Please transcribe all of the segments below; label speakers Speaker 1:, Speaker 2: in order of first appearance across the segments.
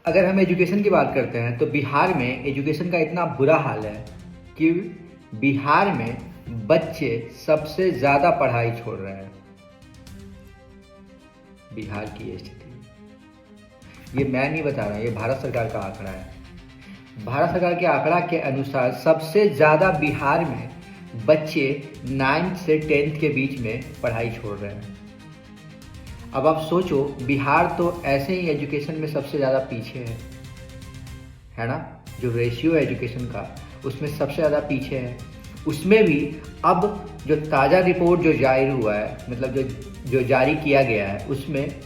Speaker 1: अगर हम एजुकेशन की बात करते हैं तो बिहार में एजुकेशन का इतना बुरा हाल है कि बिहार में बच्चे सबसे ज़्यादा पढ़ाई छोड़ रहे हैं। बिहार की ये स्थिति, ये मैं नहीं बता रहा, ये भारत सरकार का आंकड़ा है। भारत सरकार के आंकड़ा के अनुसार सबसे ज़्यादा बिहार में बच्चे 9th से 10th के बीच में पढ़ाई छोड़ रहे हैं। अब आप सोचो, बिहार तो ऐसे ही एजुकेशन में सबसे ज़्यादा पीछे है ना। जो रेशियो है एजुकेशन का उसमें सबसे ज़्यादा पीछे है। उसमें भी अब जो ताज़ा रिपोर्ट जो जारी हुआ है, मतलब जो जारी किया गया है, उसमें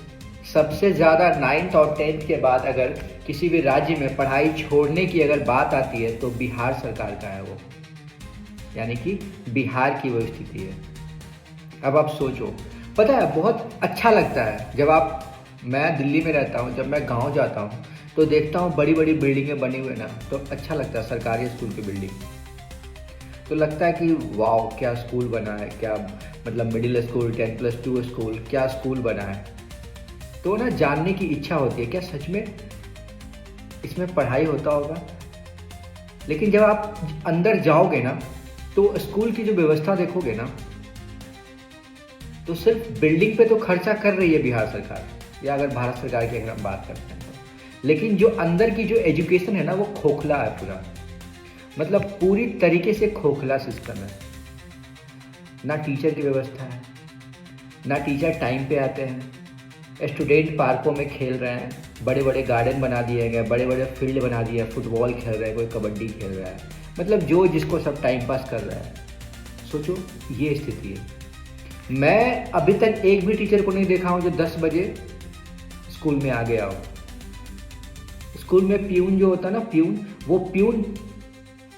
Speaker 1: सबसे ज़्यादा 9th और 10th के बाद अगर किसी भी राज्य में पढ़ाई छोड़ने की अगर बात आती है तो बिहार सरकार का है वो, यानी कि बिहार की वो स्थिति है। अब आप सोचो, पता है बहुत अच्छा लगता है जब मैं दिल्ली में रहता हूँ, जब मैं गांव जाता हूँ तो देखता हूँ बड़ी बड़ी बिल्डिंगें बनी हुई ना, तो अच्छा लगता है। सरकारी स्कूल की बिल्डिंग तो लगता है कि वाह क्या स्कूल बना है, क्या मतलब मिडिल स्कूल 10+2 स्कूल, क्या स्कूल बना है। तो ना जानने की इच्छा होती है क्या सच में इसमें पढ़ाई होता होगा। लेकिन जब आप अंदर जाओगे ना तो स्कूल की जो व्यवस्था देखोगे ना, तो सिर्फ बिल्डिंग पे तो खर्चा कर रही है बिहार सरकार, या अगर भारत सरकार की अगर हम बात करते हैं तो, लेकिन जो अंदर की जो एजुकेशन है ना वो खोखला है पूरा, मतलब पूरी तरीके से खोखला सिस्टम है। ना टीचर की व्यवस्था है, ना टीचर टाइम पे आते हैं, स्टूडेंट पार्कों में खेल रहे हैं, बड़े बड़े गार्डन बना दिए गए, बड़े बड़े फील्ड बना दिए हैं, फुटबॉल खेल रहे हैं, कोई कबड्डी खेल रहा है, मतलब जो जिसको सब टाइम पास कर रहा है। सोचो ये स्थिति है। मैं अभी तक एक भी टीचर को नहीं देखा हूँ जो 10 बजे स्कूल में आ गया हो। स्कूल में प्यून जो होता है ना, प्यून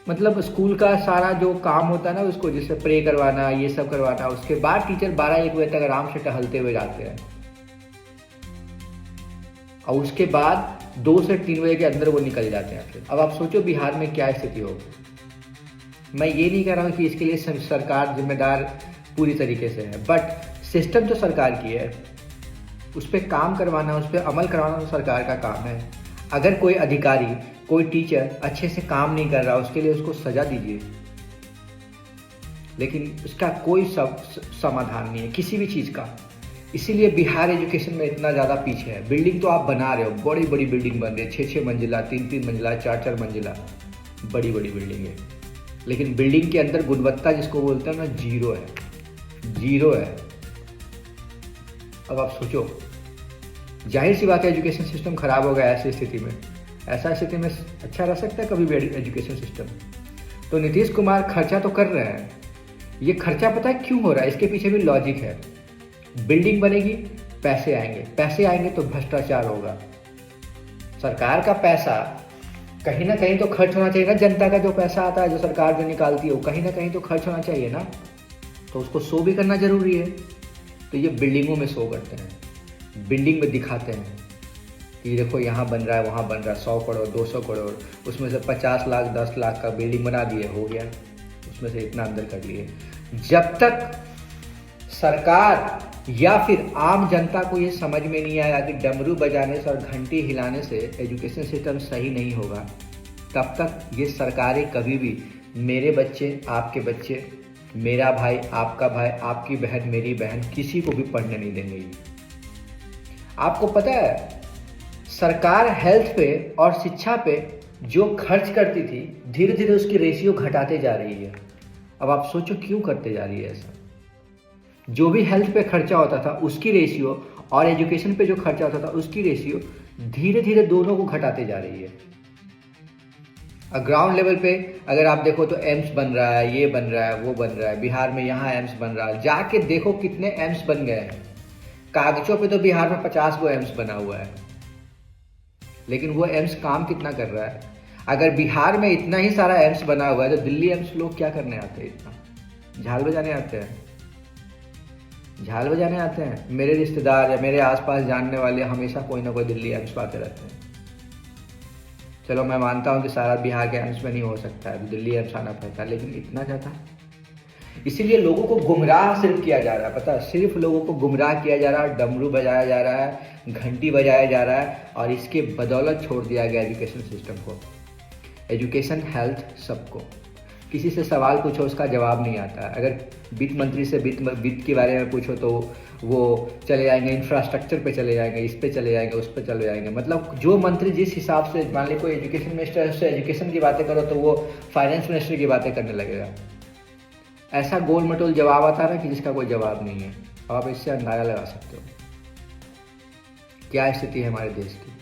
Speaker 1: मतलब स्कूल का सारा जो काम होता है ना, उसको जैसे प्रे करवाना, ये सब करवाना, उसके बाद टीचर 12-1 बजे तक आराम से टहलते हुए जाते हैं और उसके बाद 2 से 3 बजे के अंदर वो निकल जाते हैं फिर। अब आप सोचो बिहार में क्या स्थिति होगी। मैं ये नहीं कह रहा हूँ कि इसके लिए सरकार जिम्मेदार पूरी तरीके से है, बट सिस्टम तो सरकार की है, उस पर काम करवाना, उस पर अमल करवाना तो सरकार का काम है। अगर कोई अधिकारी, कोई टीचर अच्छे से काम नहीं कर रहा, उसके लिए उसको सजा दीजिए, लेकिन उसका कोई समाधान नहीं है किसी भी चीज़ का। इसीलिए बिहार एजुकेशन में इतना ज़्यादा पीछे है। बिल्डिंग तो आप बना रहे हो, बड़ी बड़ी बिल्डिंग बन रही है, 6-6 मंजिला, 3-3 मंजिला, 4-4 मंजिला, बड़ी बड़ी बिल्डिंग है, लेकिन बिल्डिंग के अंदर गुणवत्ता जिसको बोलते हैं ना, जीरो है। अब आप सोचो, जाहिर सी बात है एजुकेशन सिस्टम खराब हो गया ऐसी स्थिति में। ऐसा स्थिति में अच्छा रह सकता है कभी भी एजुकेशन सिस्टम? तो नीतीश कुमार खर्चा तो कर रहे हैं। ये खर्चा पता है क्यों हो रहा है? इसके पीछे भी लॉजिक है। बिल्डिंग बनेगी, पैसे आएंगे तो भ्रष्टाचार होगा। सरकार का पैसा कहीं ना कहीं तो खर्च होना चाहिए ना। जनता का जो पैसा आता है, जो सरकार जो निकालती है, वो कहीं ना कहीं तो खर्च होना चाहिए ना। तो उसको शो भी करना जरूरी है। तो ये बिल्डिंगों में शो करते हैं, बिल्डिंग में दिखाते हैं कि देखो यहाँ बन रहा है, वहाँ बन रहा है, 100 करोड़ 200 करोड़, उसमें से 50 लाख 10 लाख का बिल्डिंग बना दिए, हो गया, उसमें से इतना अंदर कर लिए। जब तक सरकार या फिर आम जनता को ये समझ में नहीं आया कि डमरू बजाने से और घंटी हिलाने से एजुकेशन सिस्टम सही नहीं होगा, तब तक ये सरकारें कभी भी मेरे बच्चे, आपके बच्चे, मेरा भाई, आपका भाई, आपकी बहन, मेरी बहन, किसी को भी पढ़ने नहीं देंगे। आपको पता है सरकार हेल्थ पे और शिक्षा पे जो खर्च करती थी, धीरे धीरे उसकी रेशियो घटाते जा रही है। अब आप सोचो क्यों करते जा रही है ऐसा? जो भी हेल्थ पे खर्चा होता था उसकी रेशियो और एजुकेशन पे जो खर्चा होता था उसकी रेशियो धीरे धीरे दोनों को घटाते जा रही है। ग्राउंड लेवल पे अगर आप देखो तो एम्स बन रहा है, ये बन रहा है, वो बन रहा है, बिहार में यहाँ एम्स बन रहा है, जाके देखो कितने एम्स बन गए हैं। कागजों पे तो बिहार में 50 गो एम्स बना हुआ है, लेकिन वो एम्स काम कितना कर रहा है? अगर बिहार में इतना ही सारा एम्स बना हुआ है तो दिल्ली एम्स लोग क्या करने आते हैं? इतना झाल बजाने आते हैं, झाल बजाने आते हैं। मेरे रिश्तेदार या मेरे आसपास जानने वाले हमेशा कोई ना कोई दिल्ली एम्स पे आते रहते हैं। चलो मैं मानता हूँ कि सारा बिहार के एम्स में नहीं हो सकता है, दिल्ली एम्स आना पड़ता है, लेकिन इतना ज़्यादा इसीलिए लोगों को गुमराह सिर्फ किया जा रहा है, पता है, सिर्फ लोगों को गुमराह किया जा रहा है, डमरू बजाया जा रहा है, घंटी बजाया जा रहा है, और इसके बदौलत छोड़ दिया गया एजुकेशन सिस्टम को। एजुकेशन हेल्थ सबको, किसी से सवाल पूछो उसका जवाब नहीं आता। अगर वित्त मंत्री से वित्त के बारे में पूछो तो वो चले जाएंगे इंफ्रास्ट्रक्चर पे, चले जाएंगे इस पे, चले जाएंगे उस पे, चले जाएंगे। मतलब जो मंत्री जिस हिसाब से, मान ली कोई एजुकेशन मिनिस्टर है, उससे एजुकेशन की बातें करो तो वो फाइनेंस मिनिस्टर की बातें करने लगेगा। ऐसा गोल मटोल जवाब आता ना कि जिसका कोई जवाब नहीं है। अब आप इससे अंदाजा लगा सकते हो क्या स्थिति है हमारे देश की।